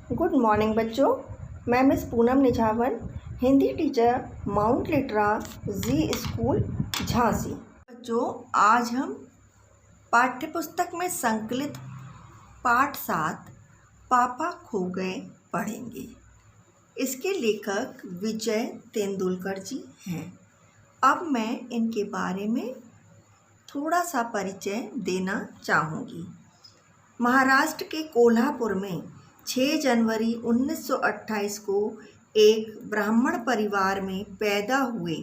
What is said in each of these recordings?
Good morning बच्चों। मैं miss Poonam Nijhawan, Hindi teacher, Mount Litera Zee school Jhansi. बच्चों, आज हम पाठ्यपुस्तक में संकलित पाठ 7 पापा खो गए पढ़ेंगे। इसके लेखक विजय तेंदुलकर जी हैं। अब मैं इनके बारे में थोड़ा सा परिचय देना चाहूँगी। महाराष्ट्र के कोल्हापुर में 6 जनवरी 1928 को एक ब्राह्मण परिवार में पैदा हुए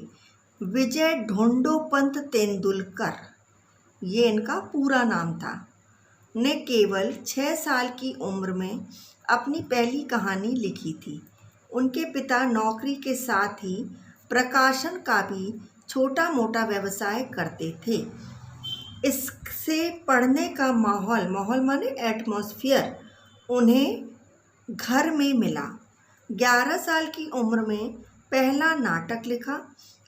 विजय ढोंडोपंत तेंदुलकर, ये इनका पूरा नाम था, ने केवल 6 साल की उम्र में अपनी पहली कहानी लिखी थी। उनके पिता नौकरी के साथ ही प्रकाशन का भी छोटा मोटा व्यवसाय करते थे। इससे पढ़ने का माहौल माने एटमॉस्फेयर उन्हें घर में मिला। 11 साल की उम्र में पहला नाटक लिखा,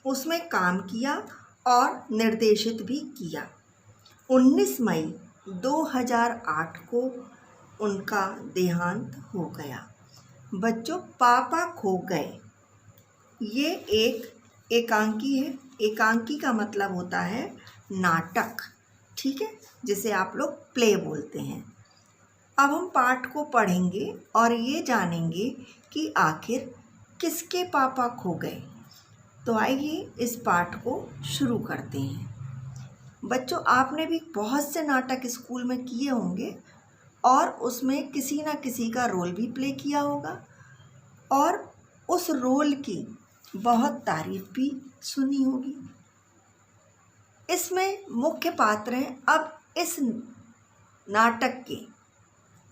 उसमें काम किया और निर्देशित भी किया। 19 मई 2008 को उनका देहांत हो गया। बच्चों, पापा खो गए ये एक एकांकी है। एकांकी का मतलब होता है नाटक, ठीक है, जिसे आप लोग प्ले बोलते हैं। अब हम पाठ को पढ़ेंगे और ये जानेंगे कि आखिर किसके पापा खो गए। तो आइए इस पाठ को शुरू करते हैं। बच्चों, आपने भी बहुत से नाटक स्कूल में किए होंगे और उसमें किसी न किसी का रोल भी प्ले किया होगा और उस रोल की बहुत तारीफ भी सुनी होगी। इसमें मुख्य पात्र हैं। अब इस नाटक के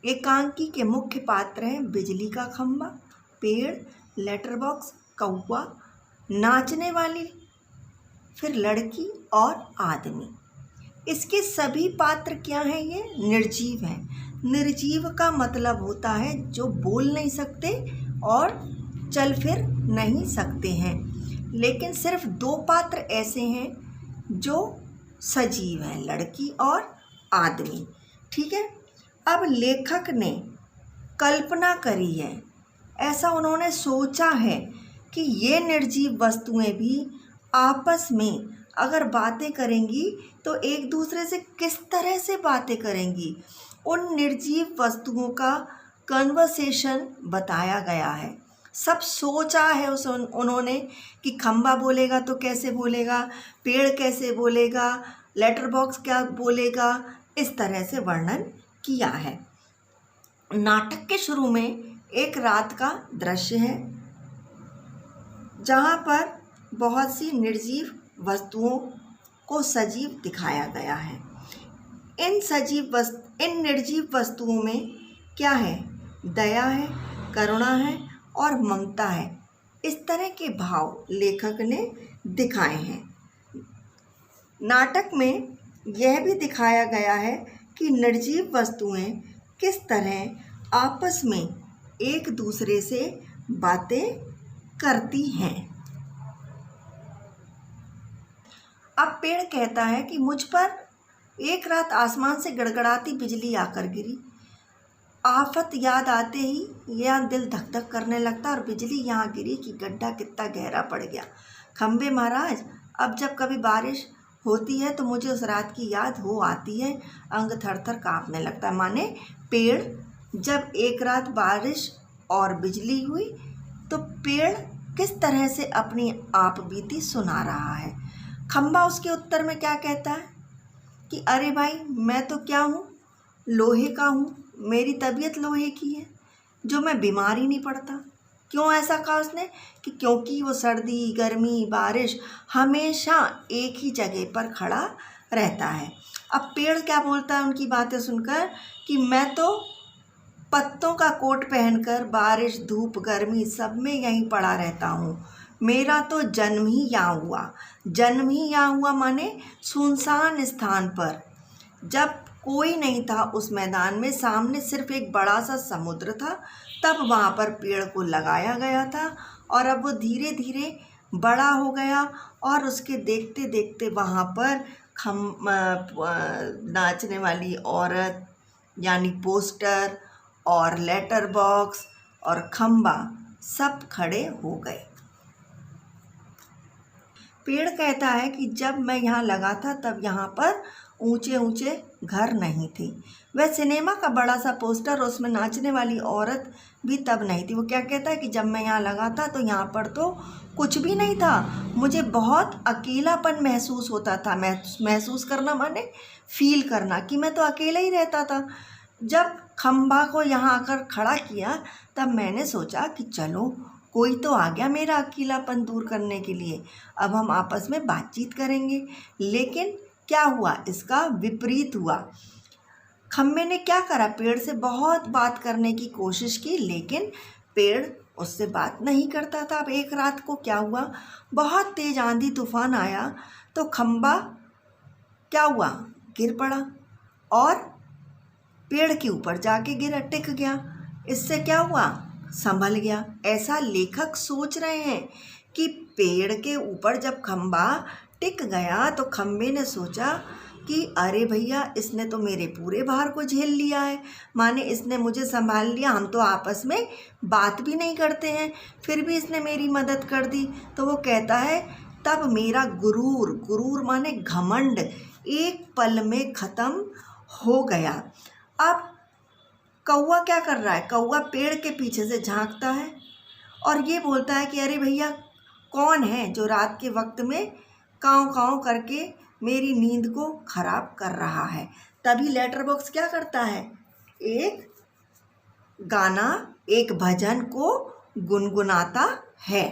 एकांकी के मुख्य पात्र हैं बिजली का खंभा, पेड़, लेटर बॉक्स, कौवा, नाचने वाली, फिर लड़की और आदमी। इसके सभी पात्र क्या हैं? ये निर्जीव हैं। निर्जीव का मतलब होता है जो बोल नहीं सकते और चल फिर नहीं सकते हैं। लेकिन सिर्फ 2 पात्र ऐसे हैं जो सजीव हैं, लड़की और आदमी, ठीक है। अब लेखक ने कल्पना करी है, ऐसा उन्होंने सोचा है कि ये निर्जीव वस्तुएं भी आपस में अगर बातें करेंगी तो एक दूसरे से किस तरह से बातें करेंगी। उन निर्जीव वस्तुओं का कन्वर्सेशन बताया गया है। सब सोचा है उन्होंने कि खंबा बोलेगा तो कैसे बोलेगा, पेड़ कैसे बोलेगा, लेटर बॉक्स क्या बोलेगा, इस तरह से वर्णन किया है। नाटक के शुरू में एक रात का दृश्य है जहाँ पर बहुत सी निर्जीव वस्तुओं को सजीव दिखाया गया है। इन निर्जीव वस्तुओं में क्या है? दया है, करुणा है और ममता है। इस तरह के भाव लेखक ने दिखाए हैं। नाटक में यह भी दिखाया गया है कि निर्जीव वस्तुएं किस तरह आपस में एक दूसरे से बातें करती हैं। अब पेड़ कहता है कि मुझ पर एक रात आसमान से गड़गड़ाती बिजली आकर गिरी। आफत याद आते ही यह दिल धक धक करने लगता और बिजली यहाँ गिरी कि गड्ढा कितना गहरा पड़ गया। खंबे महाराज, अब जब कभी बारिश होती है तो मुझे उस रात की याद हो आती है, अंग थर थर काँपने लगता है। माने पेड़, जब एक रात बारिश और बिजली हुई तो पेड़ किस तरह से अपनी आप बीती सुना रहा है। खंबा उसके उत्तर में क्या कहता है कि अरे भाई, मैं तो क्या हूँ, लोहे का हूँ, मेरी तबीयत लोहे की है, जो मैं बीमार ही नहीं पड़ता। क्यों ऐसा कहा उसने? कि क्योंकि वो सर्दी, गर्मी, बारिश हमेशा एक ही जगह पर खड़ा रहता है। अब पेड़ क्या बोलता है उनकी बातें सुनकर कि मैं तो पत्तों का कोट पहनकर बारिश, धूप, गर्मी सब में यहीं पड़ा रहता हूँ। मेरा तो जन्म ही यहाँ हुआ माने सुनसान स्थान पर, जब कोई नहीं था उस मैदान में, सामने सिर्फ एक बड़ा सा समुद्र था, तब वहाँ पर पेड़ को लगाया गया था। और अब वो धीरे धीरे बड़ा हो गया और उसके देखते देखते वहाँ पर नाचने वाली औरत यानी पोस्टर और लेटर बॉक्स, और खंबा सब खड़े हो गए। पेड़ कहता है कि जब मैं यहाँ लगा था तब यहाँ पर ऊंचे ऊंचे घर नहीं थे। वह सिनेमा का बड़ा सा पोस्टर और उसमें नाचने वाली औरत भी तब नहीं थी। वो क्या कहता है कि जब मैं यहाँ लगा था तो यहाँ पर तो कुछ भी नहीं था। मुझे बहुत अकेलापन महसूस होता था। महसूस करना माने फील करना, कि मैं तो अकेला ही रहता था। जब खंबा को यहाँ आकर खड़ा किया तब मैंने सोचा कि चलो कोई तो आ गया मेरा अकेलापन दूर करने के लिए, अब हम आपस में बातचीत करेंगे। लेकिन क्या हुआ, इसका विपरीत हुआ। खम्बे ने क्या करा, पेड़ से बहुत बात करने की कोशिश की, लेकिन पेड़ उससे बात नहीं करता था। अब एक रात को क्या हुआ, बहुत तेज आंधी तूफान आया तो खम्बा क्या हुआ, गिर पड़ा और पेड़ के ऊपर जाके गिरा, टिक गया। इससे क्या हुआ, संभल गया। ऐसा लेखक सोच रहे हैं कि पेड़ के ऊपर जब खंबा टिक गया तो खंबे ने सोचा कि अरे भैया, इसने तो मेरे पूरे भार को झेल लिया है, माने इसने मुझे संभाल लिया। हम तो आपस में बात भी नहीं करते हैं, फिर भी इसने मेरी मदद कर दी। तो वो कहता है तब मेरा गुरूर माने घमंड एक पल में ख़त्म हो गया। अब कौवा क्या कर रहा है, कौवा पेड़ के पीछे से झांकता है और ये बोलता है कि अरे भैया, कौन है जो रात के वक्त में काँव काँव करके मेरी नींद को खराब कर रहा है। तभी लेटर बॉक्स क्या करता है, एक गाना, एक भजन को गुनगुनाता है।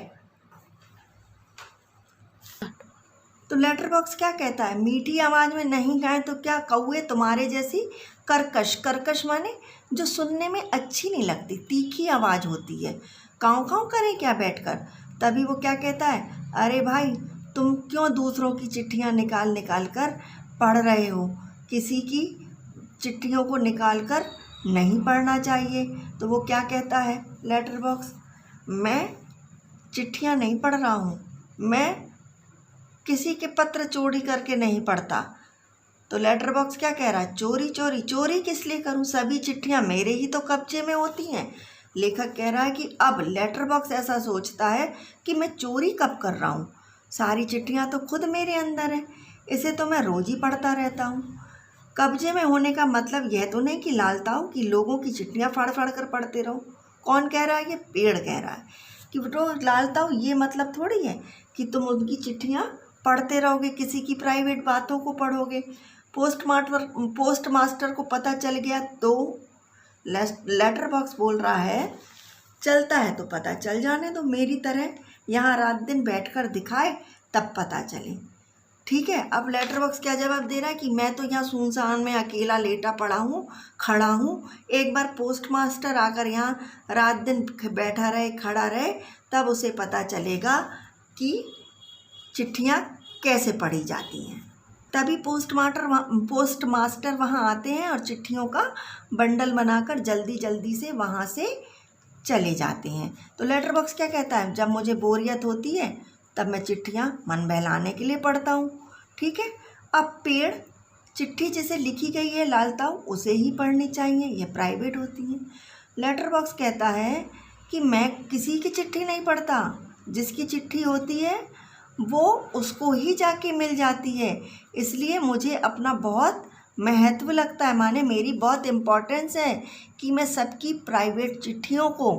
तो लेटर बॉक्स क्या कहता है, मीठी आवाज़ में नहीं गाएं तो क्या कौवे तुम्हारे जैसी कर्कश माने जो सुनने में अच्छी नहीं लगती, तीखी आवाज़ होती है, काँव काँव करें क्या बैठकर। तभी वो क्या कहता है, अरे भाई, तुम क्यों दूसरों की चिट्ठियाँ निकाल कर पढ़ रहे हो, किसी की चिट्ठियों को निकाल कर नहीं पढ़ना चाहिए। तो वो क्या कहता है लेटर बॉक्स, मैं चिट्ठियाँ नहीं पढ़ रहा हूँ, मैं किसी के पत्र चोरी करके नहीं पढ़ता। तो लेटर बॉक्स क्या कह रहा है, चोरी किस लिए करूं, सभी चिट्ठियां मेरे ही तो कब्जे में होती हैं। लेखक कह रहा है कि अब लेटर बॉक्स ऐसा सोचता है कि मैं चोरी कब कर रहा हूं, सारी चिट्ठियां तो खुद मेरे अंदर है, इसे तो मैं रोज ही पढ़ता रहता हूं। कब्जे में होने का मतलब यह तो नहीं कि लालताऊ कि लोगों की चिट्ठियां फाड़ फाड़ कर पढ़ते रहो। कौन कह रहा है, ये पेड़ कह रहा है कि बेटो लालताऊ, ये मतलब थोड़ी है कि तुम उनकी चिट्ठियाँ पढ़ते रहोगे, किसी की प्राइवेट बातों को पढ़ोगे। पोस्ट मास्टर को पता चल गया तो लेटर बॉक्स बोल रहा है, चलता है तो पता चल जाने दो, मेरी तरह यहाँ रात दिन बैठकर दिखाए तब पता चले। ठीक है। अब लेटर बॉक्स क्या जवाब दे रहा है कि मैं तो यहाँ सुनसान में अकेला लेटा पड़ा हूँ, खड़ा हूँ, एक बार पोस्ट मास्टर आकर यहाँ रात दिन बैठा रहे, खड़ा रहे, तब उसे पता चलेगा कि चिट्ठियाँ कैसे पढ़ी जाती हैं। तभी पोस्ट मास्टर वहाँ आते हैं और चिट्ठियों का बंडल बनाकर जल्दी से वहाँ से चले जाते हैं। तो लेटर बॉक्स क्या कहता है, जब मुझे बोरियत होती है तब मैं चिट्ठियाँ मन बहलाने के लिए पढ़ता हूँ। ठीक है। अब पेड़, चिट्ठी जिसे लिखी गई है लालताऊ, उसे ही पढ़नी चाहिए, ये प्राइवेट होती है। लेटर बॉक्स कहता है कि मैं किसी की चिट्ठी नहीं पढ़ता, जिसकी चिट्ठी होती है वो उसको ही जाके मिल जाती है, इसलिए मुझे अपना बहुत महत्व लगता है, माने मेरी बहुत इम्पोर्टेंस है कि मैं सबकी प्राइवेट चिट्ठियों को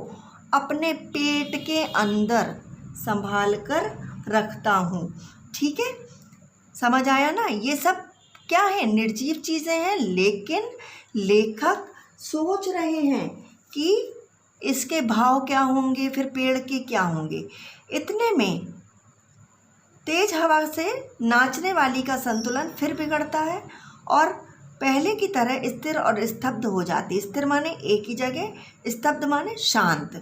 अपने पेट के अंदर संभाल कर रखता हूँ। ठीक है, समझ आया ना। ये सब क्या है, निर्जीव चीज़ें हैं, लेकिन लेखक सोच रहे हैं कि इसके भाव क्या होंगे, फिर पेड़ के क्या होंगे। इतने में तेज हवा से नाचने वाली का संतुलन फिर बिगड़ता है और पहले की तरह स्थिर और स्तब्ध हो जाती है। स्थिर माने एक ही जगह, स्तब्ध माने शांत।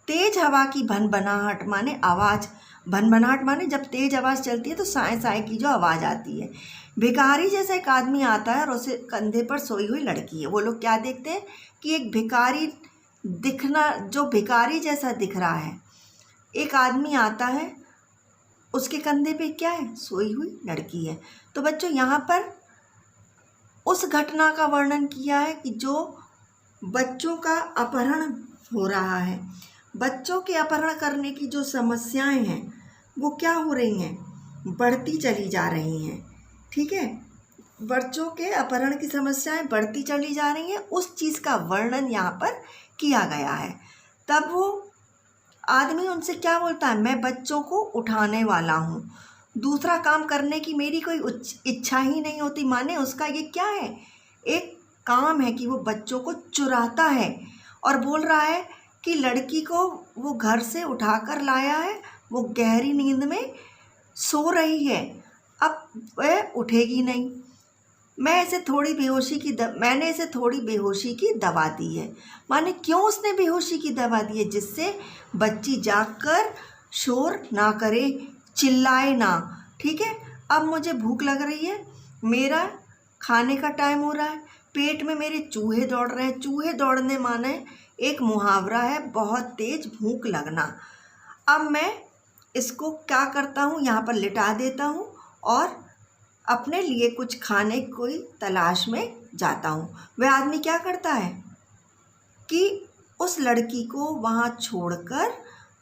तेज हवा की भनभनाहट माने आवाज़, भनभनाहट माने जब तेज आवाज़ चलती है तो साए साए की जो आवाज़ आती है। भिखारी जैसा एक आदमी आता है और उसे कंधे पर सोई हुई लड़की है। वो लोग क्या देखते हैं कि एक भिखारी दिखना, जो भिखारी जैसा दिख रहा है, एक आदमी आता है, उसके कंधे पे क्या है, सोई हुई लड़की है। तो बच्चों, यहाँ पर उस घटना का वर्णन किया है कि जो बच्चों का अपहरण हो रहा है। बच्चों के अपहरण करने की जो समस्याएं हैं वो क्या हो रही हैं, बढ़ती चली जा रही हैं। ठीक है, बच्चों के अपहरण की समस्याएं बढ़ती चली जा रही हैं, उस चीज़ का वर्णन यहाँ पर किया गया है। तब वो आदमी उनसे क्या बोलता है, मैं बच्चों को उठाने वाला हूँ, दूसरा काम करने की मेरी कोई इच्छा ही नहीं होती। माने उसका ये क्या है, एक काम है कि वो बच्चों को चुराता है और बोल रहा है कि लड़की को वो घर से उठाकर लाया है, वो गहरी नींद में सो रही है, अब वह उठेगी नहीं, मैंने इसे थोड़ी बेहोशी की दवा दी है। माने क्यों उसने बेहोशी की दवा दी है, जिससे बच्ची जागकर शोर ना करे, चिल्लाए ना। ठीक है, अब मुझे भूख लग रही है, मेरा खाने का टाइम हो रहा है, पेट में मेरे चूहे दौड़ रहे हैं। चूहे दौड़ने माने एक मुहावरा है, बहुत तेज भूख लगना। अब मैं इसको क्या करता हूँ, यहाँ पर लिटा देता हूँ और अपने लिए कुछ खाने की तलाश में जाता हूँ। वह आदमी क्या करता है कि उस लड़की को वहाँ छोड़कर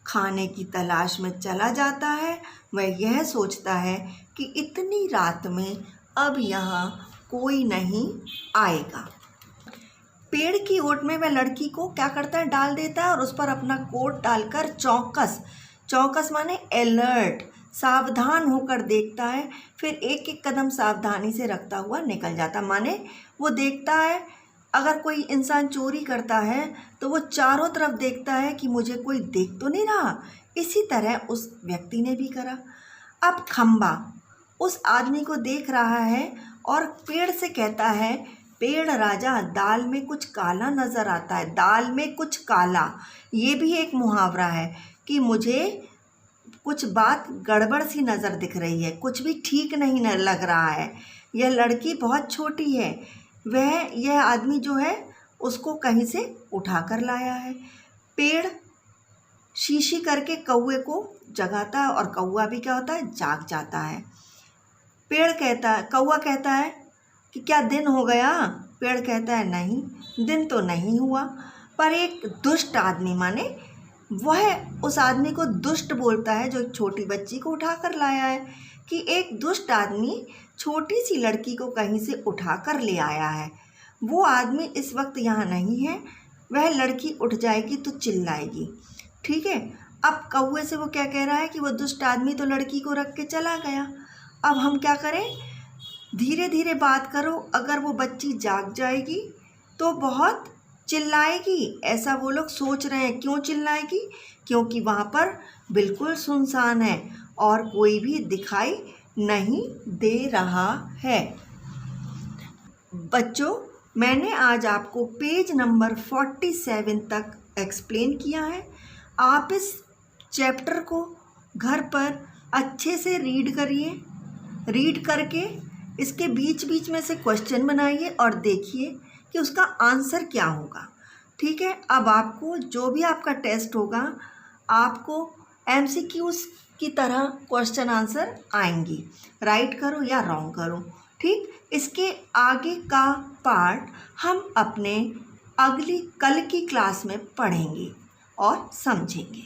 खाने की तलाश में चला जाता है। वह यह सोचता है कि इतनी रात में अब यहाँ कोई नहीं आएगा। पेड़ की ओट में वह लड़की को क्या करता है, डाल देता है और उस पर अपना कोट डालकर चौकस माने अलर्ट, सावधान होकर देखता है। फिर एक एक कदम सावधानी से रखता हुआ निकल जाता। माने वो देखता है अगर कोई इंसान चोरी करता है तो वो चारों तरफ देखता है कि मुझे कोई देख तो नहीं रहा। इसी तरह उस व्यक्ति ने भी करा। अब खंबा उस आदमी को देख रहा है और पेड़ से कहता है, पेड़ राजा दाल में कुछ काला नज़र आता है, दाल में कुछ काला। ये भी एक मुहावरा है कि मुझे कुछ बात गड़बड़ सी नज़र दिख रही है, कुछ भी ठीक नहीं लग रहा है। यह लड़की बहुत छोटी है, यह आदमी जो है उसको कहीं से उठा कर लाया है। पेड़ शीशी करके कौवे को जगाता है और कौवा भी क्या होता है, जाग जाता है। कौवा कहता है कि क्या दिन हो गया? पेड़ कहता है नहीं, दिन तो नहीं हुआ, पर एक दुष्ट आदमी, माने वह उस आदमी को दुष्ट बोलता है जो एक छोटी बच्ची को उठा कर लाया है, कि एक दुष्ट आदमी छोटी सी लड़की को कहीं से उठा कर ले आया है। वो आदमी इस वक्त यहाँ नहीं है, वह लड़की उठ जाएगी तो चिल्लाएगी। ठीक है, अब कौवे से वो क्या कह रहा है कि वो दुष्ट आदमी तो लड़की को रख के चला गया, अब हम क्या करें, धीरे धीरे बात करो, अगर वो बच्ची जाग जाएगी तो बहुत चिल्लाएगी। ऐसा वो लोग सोच रहे हैं। क्यों चिल्लाएगी? क्योंकि वहाँ पर बिल्कुल सुनसान है और कोई भी दिखाई नहीं दे रहा है। बच्चों, मैंने आज आपको पेज नंबर 47 तक एक्सप्लेन किया है। आप इस चैप्टर को घर पर अच्छे से रीड करिए, रीड करके इसके बीच बीच में से क्वेश्चन बनाइए और देखिए कि उसका आंसर क्या होगा। ठीक है, अब आपको जो भी आपका टेस्ट होगा, आपको MCQs की तरह क्वेश्चन आंसर आएंगी, राइट करो या रॉन्ग करो। ठीक, इसके आगे का पार्ट हम अपने कल की क्लास में पढ़ेंगे और समझेंगे।